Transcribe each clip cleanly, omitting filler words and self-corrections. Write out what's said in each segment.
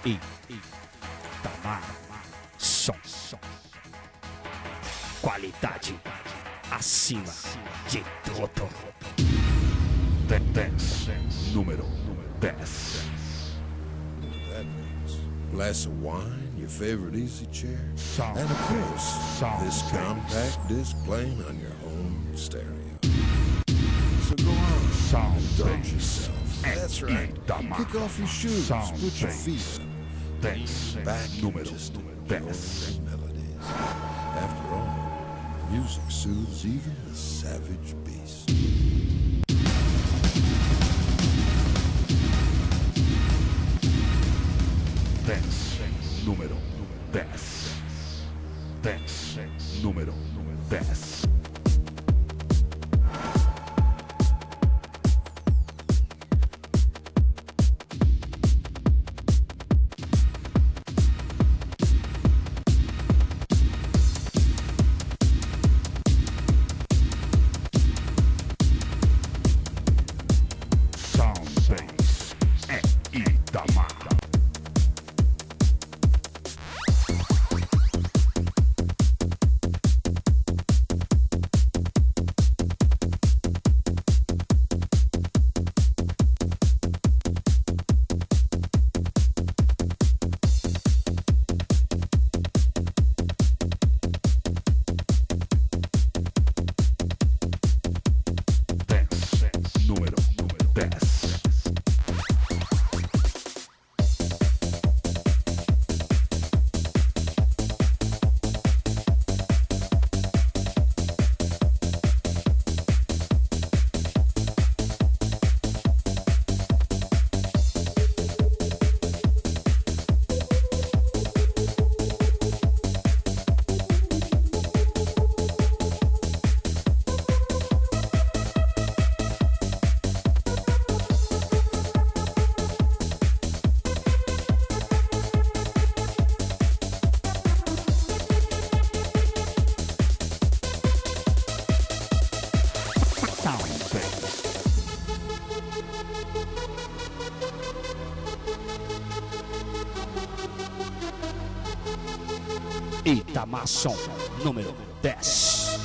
Itamar Som. Qualidade acima de tudo. 10, número 10. That means glass of wine, your favorite easy chair, Sound and of course, sound this bass. compact disc playing on your home stereo. So go on, Sound indulge bass. yourself. That's right. Itamar. Kick off your shoes, Sound put your bass. feet up, 10, back número and just 10. enjoy the melodies. After all, music soothes even the savage beast. Número 10. 10, número 10. Sound Bass é Itamar. Número 10. Sound Bass. Itamar Som, número 10.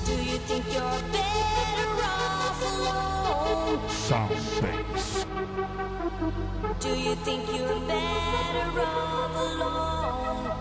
Do you think you're better off alone? Sound Bass. Do you think you're better off alone?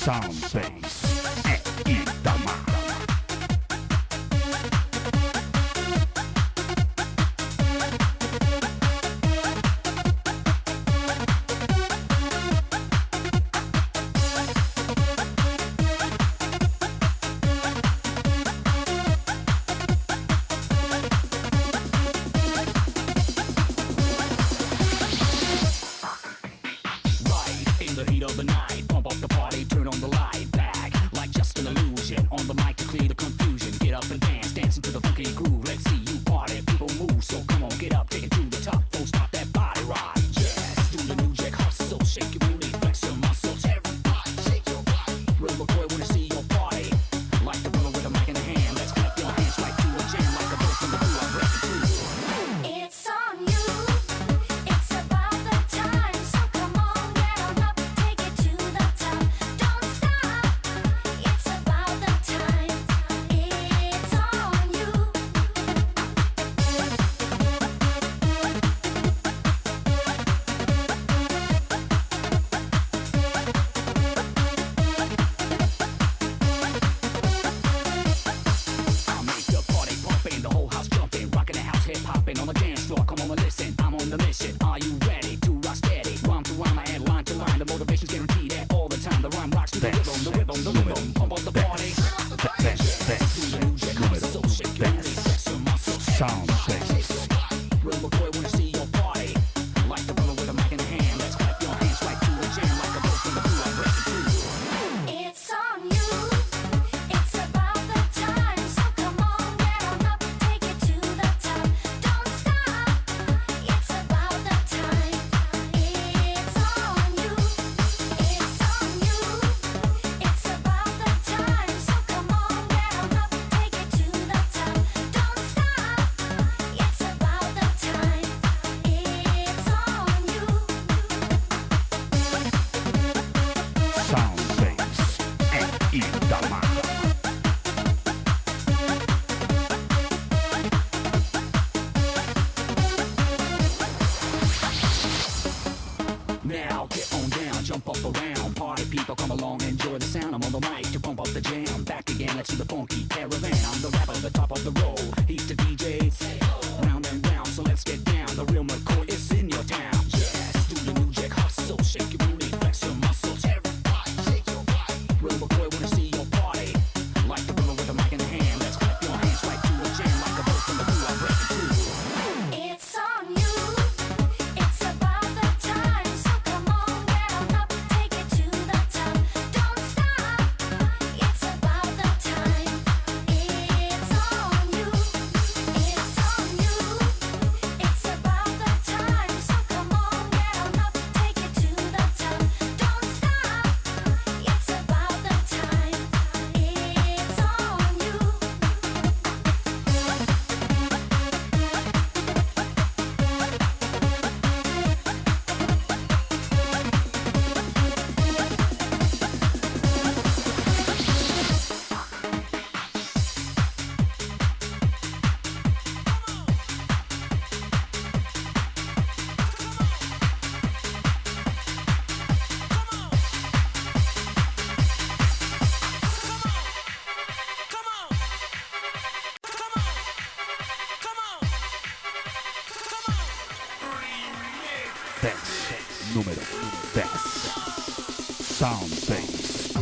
Sound Base é Itamar. In the heat of the night, pump up the party, turn on the light, back like just an illusion. On the mic to clear the confusion. Get up and dance, dancing to the funky groove. Let's see you party, people move. So come on, get up, take it to the top. Don't stop that body rock. Yes, do the new jack hustle, shake your booty, flex your muscles. Everybody, shake your body. Real boy wanna see your party. Like the brother with a mic in the hand. Let's clap your hands right to the jam, like a bird from the blue. I'm ready to. It's on you. It's about the time. So come on, get on up, take it to the top. Don't stop. It's about the time. It's on you. I'll make the party pumping, the whole house jumping, rocking the house, hip hopping on the dance floor. Come on and listen, I'm on the mission. Are you ready to rock steady? Rhyme to rhyme and line to line. The motivation's guaranteed at all the time. The rhyme rocks to the rhythm, the rhythm, the rhythm. Pump up the party. So shake your booty, flex your muscles. Sound Base. Real boy wanna see your party. Like the brother with a mic in the hand. Let's clap your hands right to the jam, like a bird from the blue. I'm ready to. It's on you. It's about the time. So come on, get on up, take it to the top. Don't stop. It's about the time. It's on you. It's on you. It's about the time. So come on, get on up, take it to the top. Don't stop. It's about the time. It's on you. Sound Base é Itamar. Now get on down, jump up around. Party people come along, enjoy the sound. I'm on the mic to pump up the jam. Back again, let's do the funky caravan. I'm the rapper, the top of the roll. He's the DJ. Round and round, so let's get down. The real McCoy is in your town. Yes, do the new jack hustle. Shake your booty, flex your muscles. Everybody, shake your body. Real McCoy wanna see your party. Like the brother with a mic in the hand. Let's clap your hands right to the jam. Like a bird from the blue. I'm ready to. It's on you. It's about the time. So come on, get on up, take it to the top. Don't stop. It's about the time. It's on you. It's on you. It's about the time. So come on, get on up, take it to the top. Don't stop. It's about the time. It's on you. Número 10. Sound Base.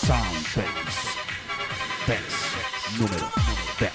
Sound Base. 10. Número 10.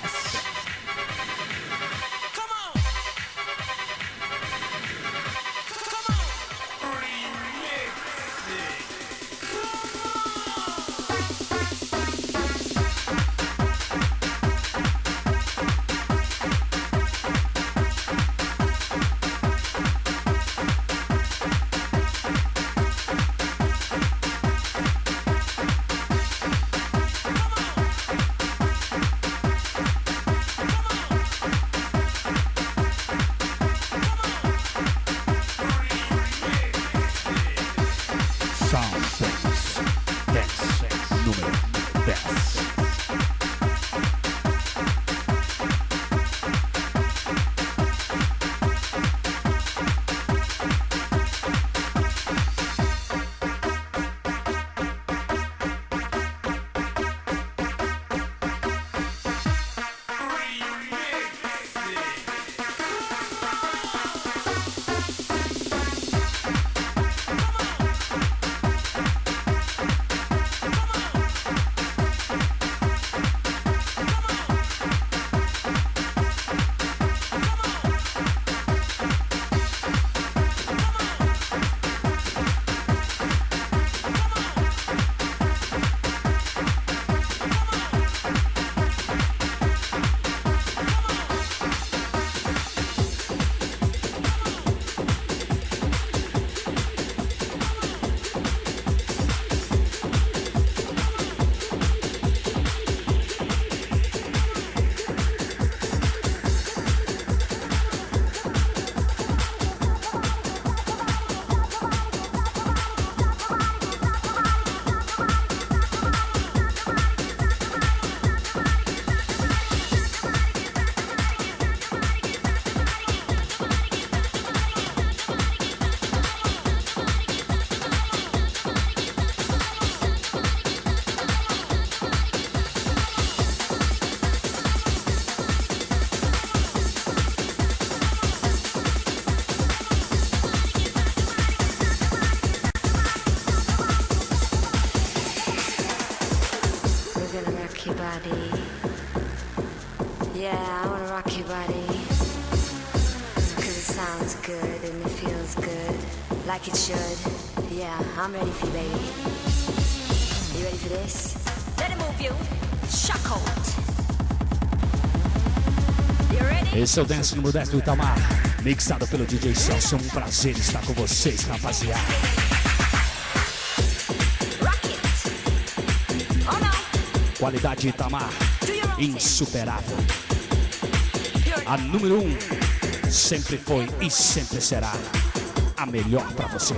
Yeah, I wanna rock your body. Cause it sounds good and it feels good. Like it should. Yeah, I'm ready for you, baby. You ready for this? Let it move you. Shock out. You ready? Esse é o Dance número 10 do Itamar, mixado pelo DJ Celso. Um prazer estar com vocês, rapaziada. Rock it. Oh no. Qualidade Itamar, Do your own thing. insuperável. You're A número 1 sempre foi e sempre será a melhor pra você.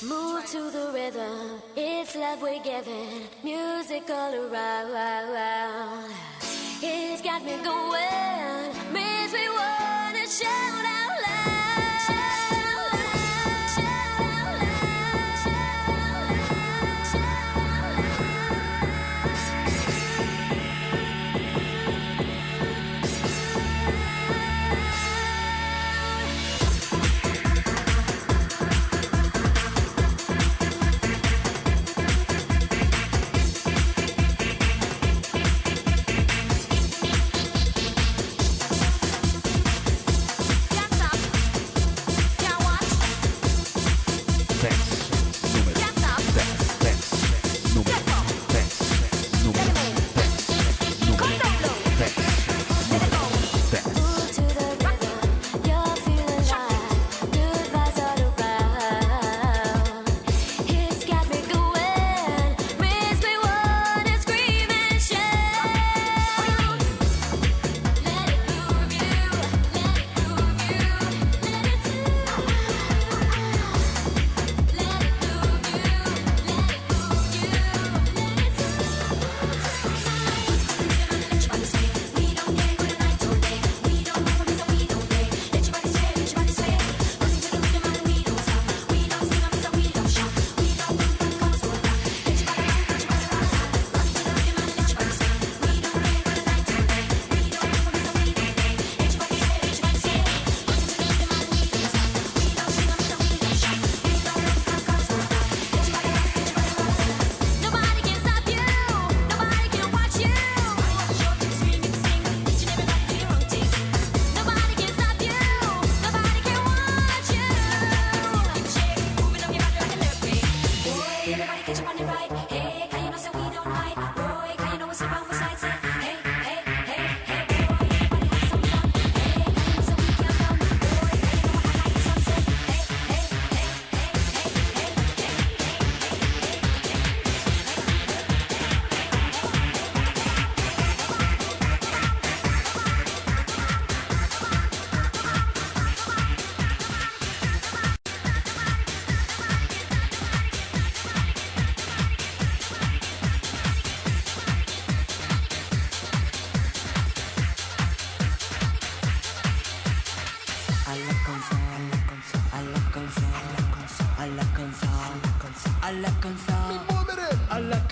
move to the rhythm. It's love we're giving. Music all around. It's got me going. Makes me wanna shout out loud. Shout out loud. Shout out loud.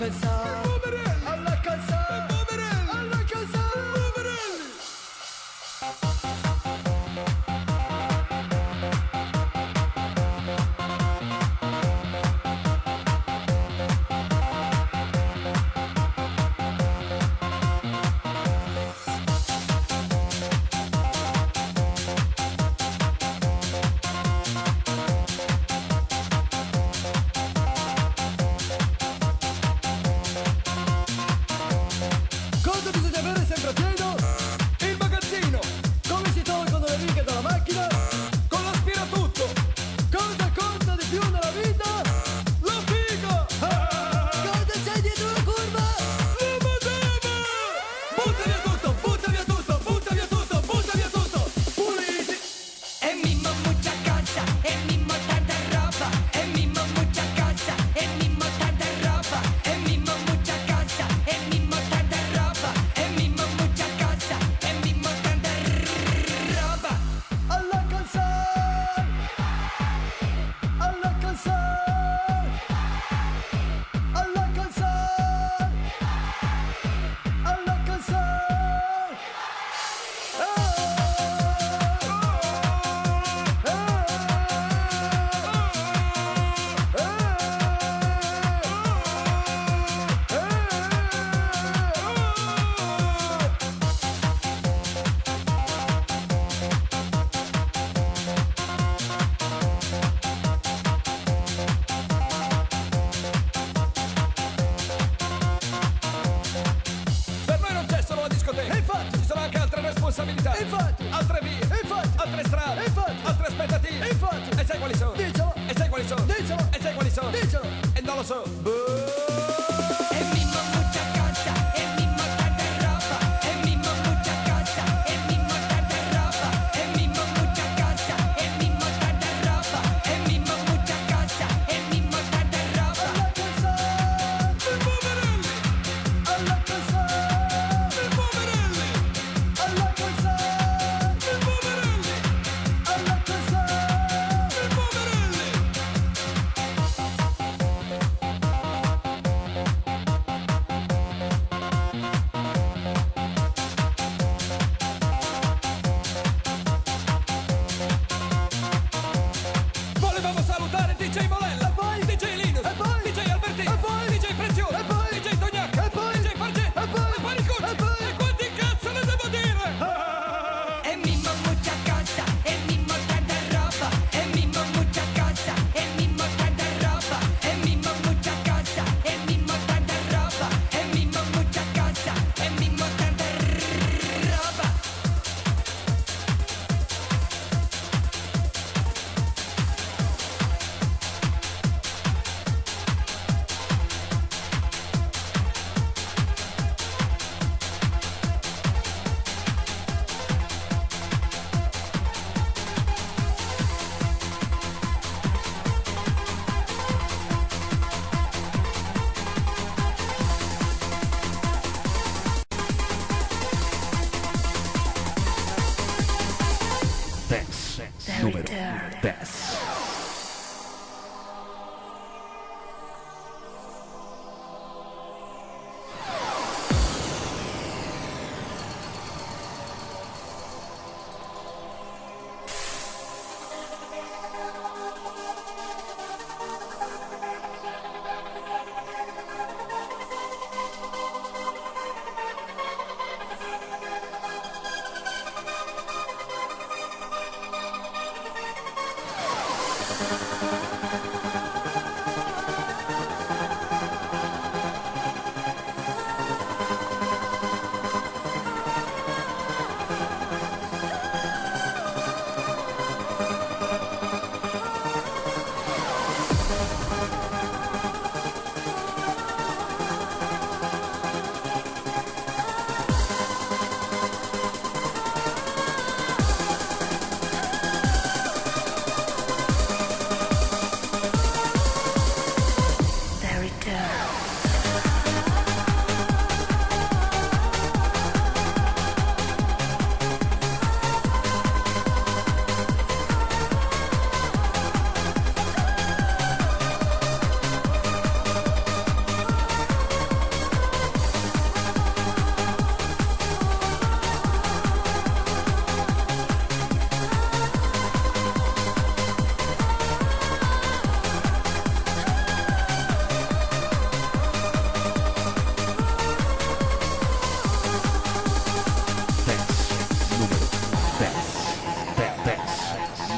responsabilità. Infatti. Altre vie. Infatti. Altre strade. Infatti. Altre aspettative. Infatti. E sai quali sono? Dicelo. E sai quali sono? Dicelo. E sai quali sono? Dicelo. E non lo so. El mismo mucha casa, el mismo tanta ropa, el mismo mucha casa, el mismo tanta ropa, el mismo mucha casa, el mismo tanta ropa, el mismo mucha casa, el mismo tanta ropa. Alla casa. Il Poverelli. Alla casa. Il Poverelli. Alla casa. Il Poverelli. Volevamo salutare DJ Molella, e poi DJ Linus, e poi DJ Albertino, e poi DJ Prezioso, e poi DJ Tognac, e poi DJ Farget, e poi Panicucci, e poi e quanti cazzo ne devo dire? El mismo mucha casa, el mismo tanta ropa, el mismo mucha casa, el mismo tanta ropa, el mismo mucha casa, el mismo tanta ropa, el mismo mucha casa, el mismo tanta ropa. Dance numero 10.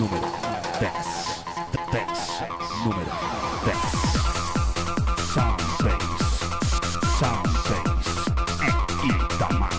número 10. 10. Número 10. Sound Bass é Itamar.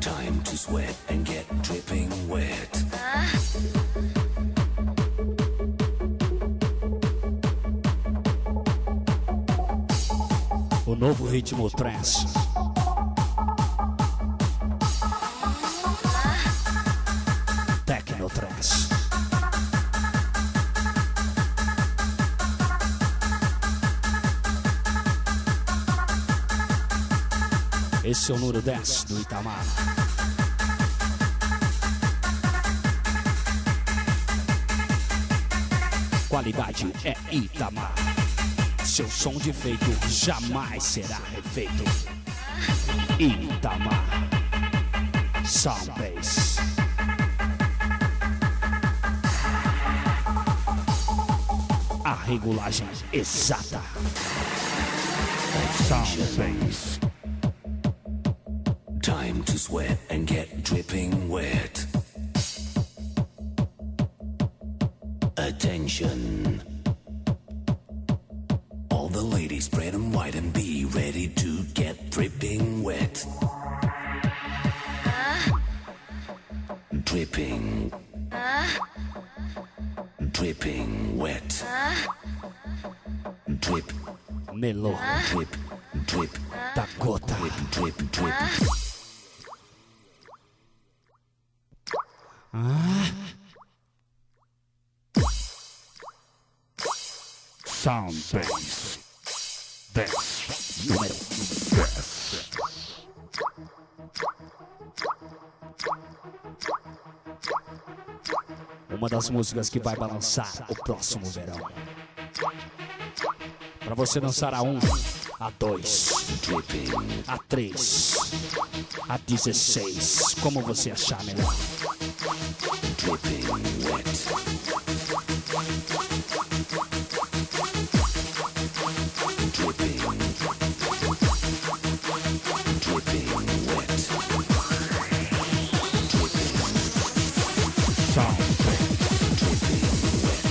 Time to sweat and get dripping wet. O novo ritmo trance. Techno trance. Esse é o número 10 do Itamar. Qualidade é Itamar. Seu som de efeito jamais será refeito. Itamar. Sound Bass. A regulagem exata. Sound Bass. Time to sweat and get dripping wet. Attention. All the ladies spread them wide and be ready to get dripping wet. Dripping. Dripping wet. Drip. Melô. Drip. Drip. Da gota. Drip. Drip. Drip. Sound Bass. 10. Número 10. Uma das músicas que vai balançar o próximo verão. Pra você dançar a 1, a 2, a 3, a 16. Como você achar melhor. Dripping wet. Dripping. Dripping wet. Dripping. Sound Bass. Dripping wet.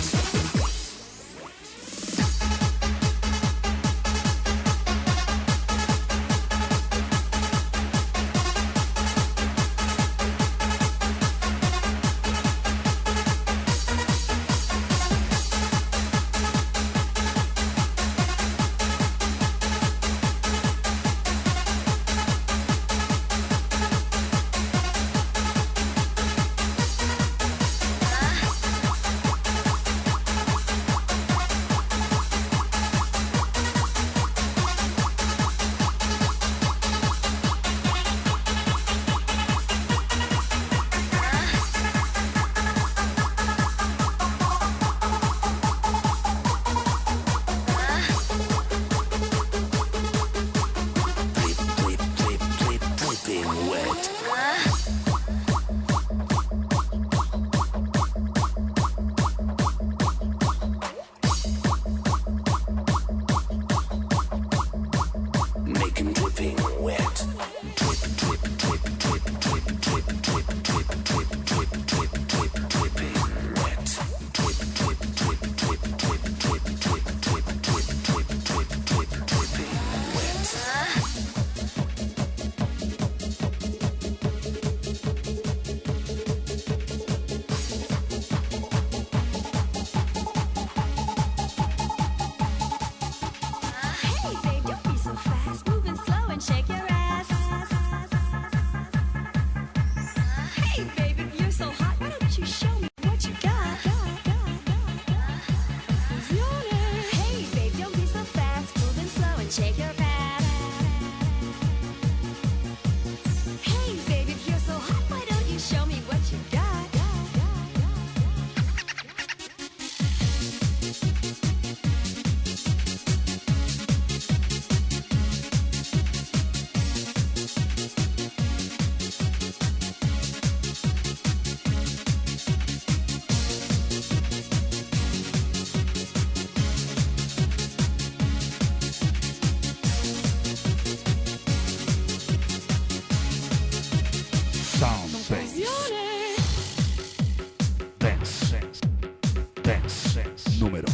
Dance número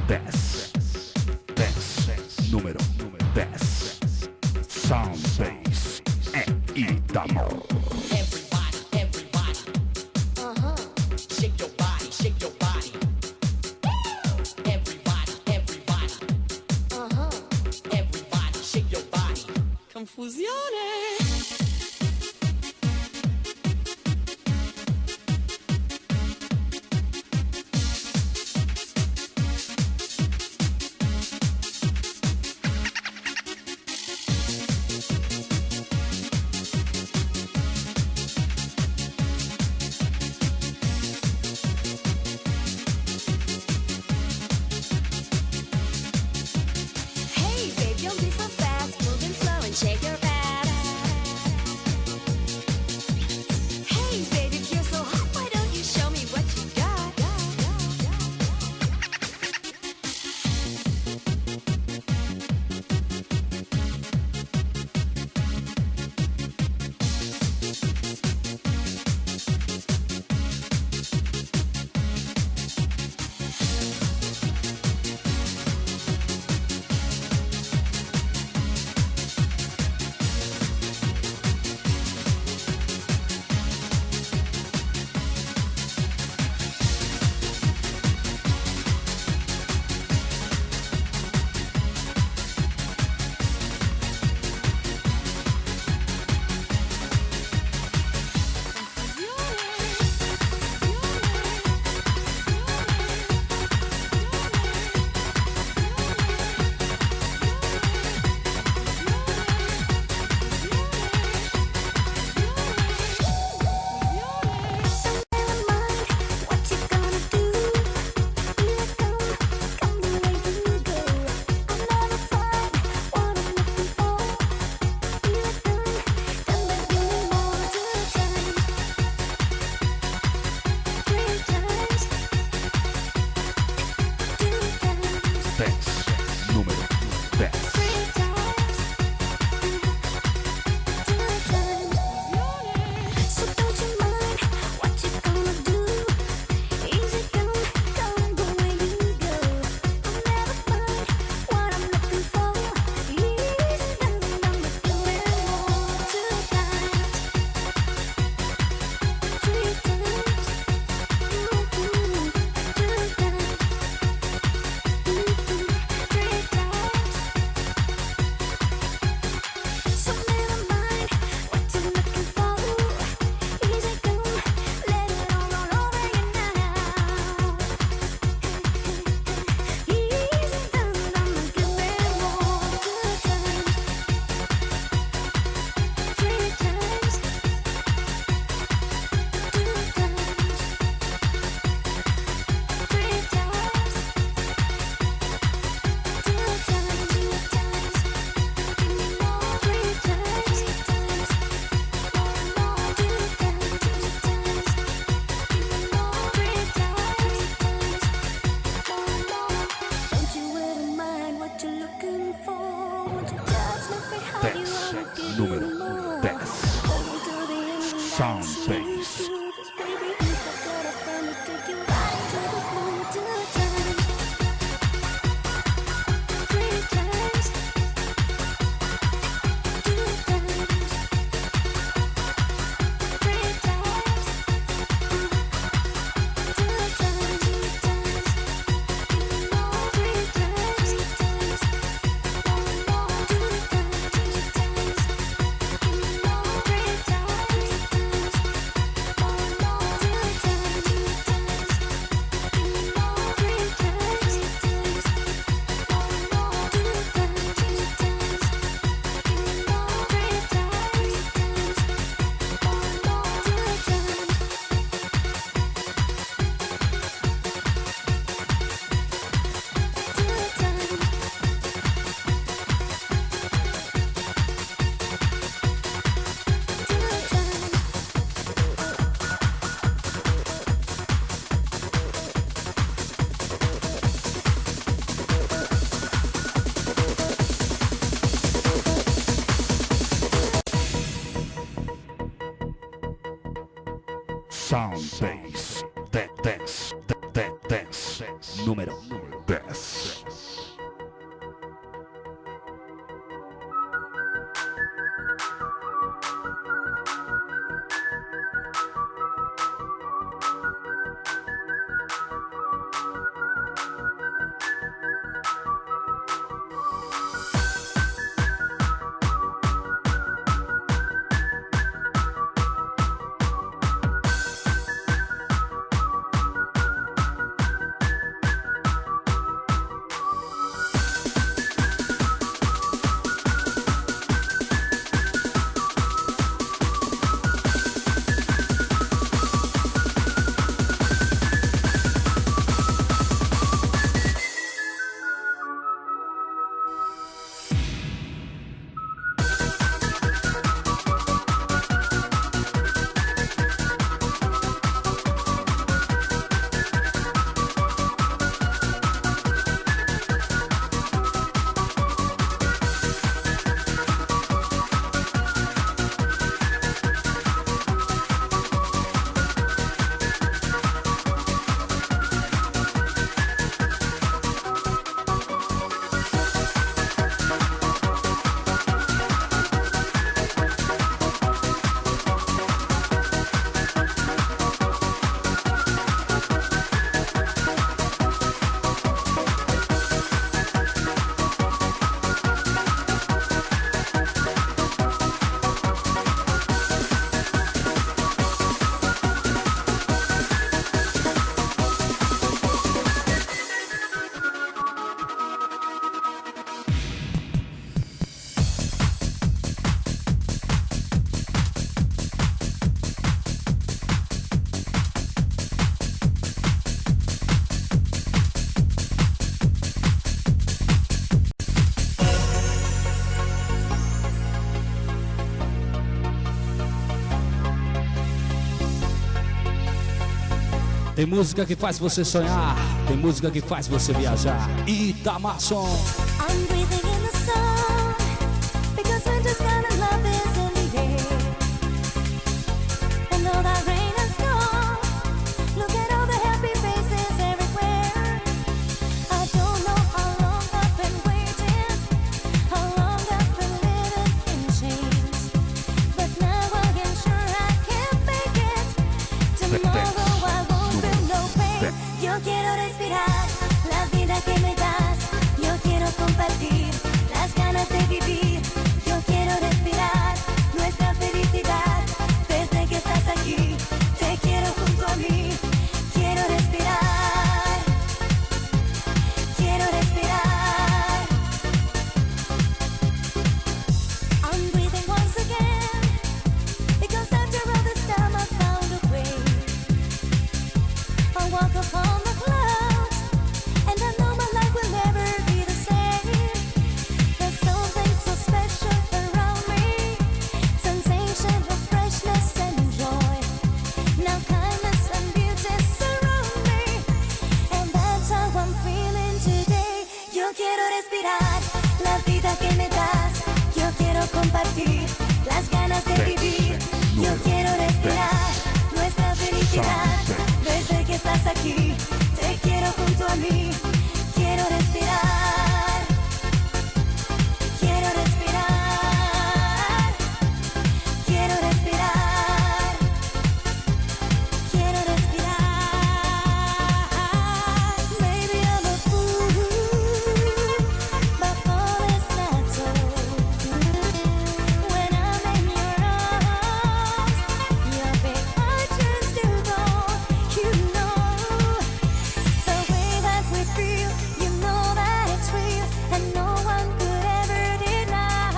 10. Dance número 10. Sound Bass é Itamar. Everybody, everybody. Shake your body, shake your body. Everybody, everybody. Everybody, shake your body. Confusione. Hey, babe, don't be so fast. Moving slow and shake your ass. Hey, babe, if you're so hot, why don't you show me what you got? What you gonna do? You come the way you go. I'll never find what I'm looking for. You come back, give me more. 2 times, 3 times, 2 times, Dance número 10. 3 times, 2 times. So don't you mind what you gonna do? Easy come the way you go. I'll never find what I'm looking for. Easy come give me more. 2 times, 3 times, 2 times, 3 times. So never mind what you're looking for. Easy come, let it all roll over you now. Easy come, give me more. 2 times, 3 times, 2 times, 3 times. Dance número 10. Sound Bass. Sound Bass. Dance. número 10. Tem música que faz você sonhar, tem música que faz você viajar. Itamarson. I'm breathing in the sun because winter's kind of love is in the air. And all that rain has gone, look at all the happy faces everywhere. I don't know how long I've been waiting, how long I've been living in chains, but now I am sure I can make it. Tomorrow I won't feel no pain. Yo quiero respirar la vida que me das. Yo quiero compartir las ganas de vivir. Yo quiero respirar nuestra felicidad. Desde que estás aquí, te quiero junto a mí. Quiero respirar. Quiero respirar. I'm breathing once again because after all this time I found a way. I walk upon the clouds and I know my life will never be the same. There's something so special around me, sensation of freshness and joy. Now kindness and beauty surround me, and that's how I'm feeling today. Yo quiero respirar la vida que me das. Yo quiero compartir las ganas de vivir. Yo quiero respirar nuestra felicidad. Desde que estás aquí, te quiero junto a mí. Quiero respirar. Quiero respirar. Quiero respirar. Quiero respirar. Maybe I'm a fool, but all is not so. When I'm in your arms, your big heart turns to gold. You know the way that we feel. You know that it's real, and no one could ever deny.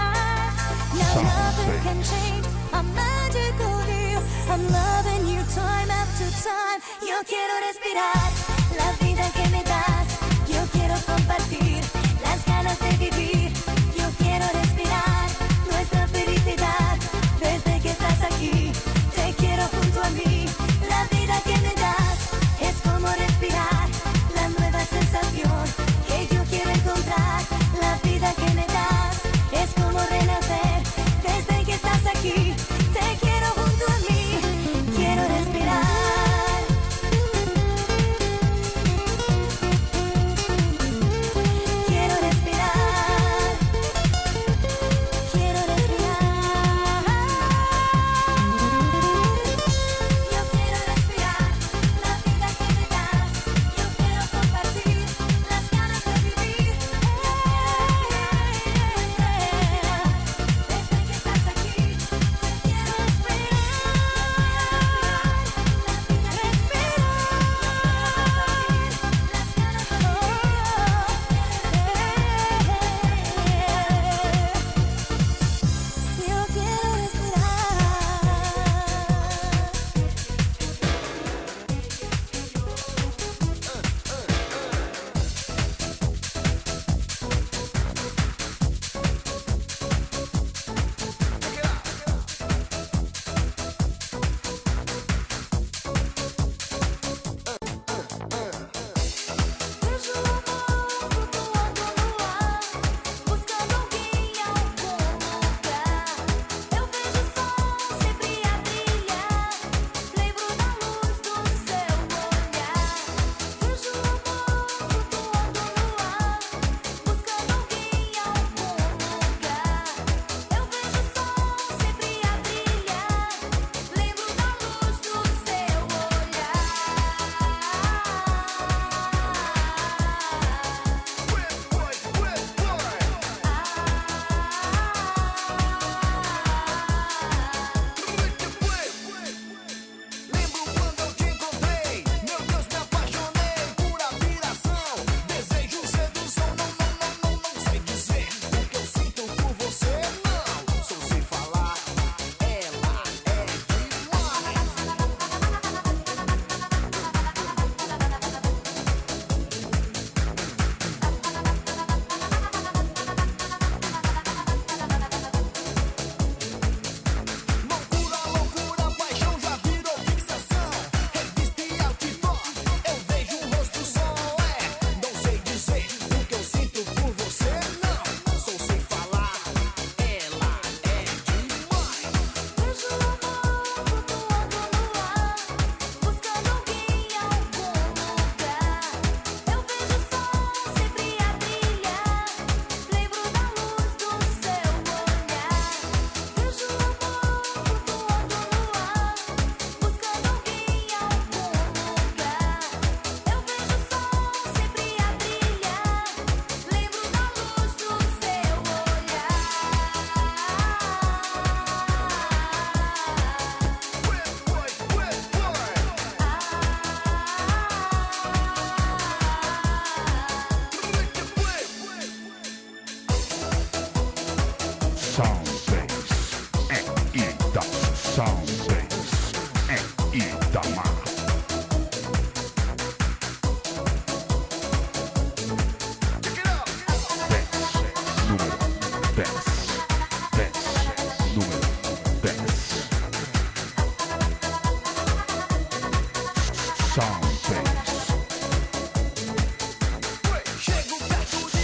Now nothing can change a magical deal. I'm loving you time after time. Yo quiero respirar la vida que me das. Yo quiero compartir las ganas de vivir. Yo quiero respirar nuestra felicidad. Desde que estás aquí, te quiero junto a mí. La vida que me das es como respirar la nueva sensación que yo quiero encontrar. La vida que me das es como renacer. Desde que estás aquí, te quiero junto a mí. Quiero respirar.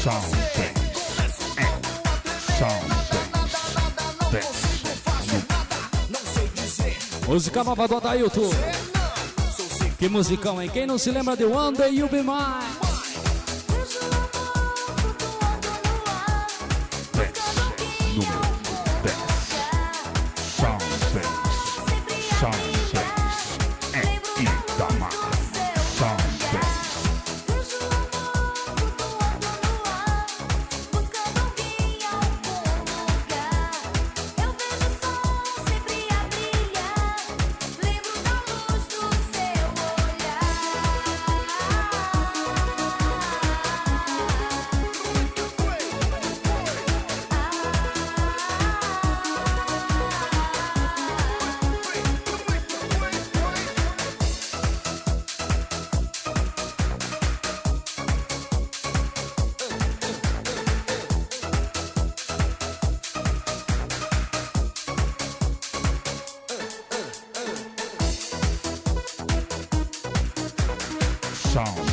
Sound Bass. Sound Bass. Música nova do Adailton. Que musicão, hein? Quem não se lembra de One Day You'll Be Mine? Número 10. Sound Bass. Sound Bass. É Itamar. Sound Bass. Sound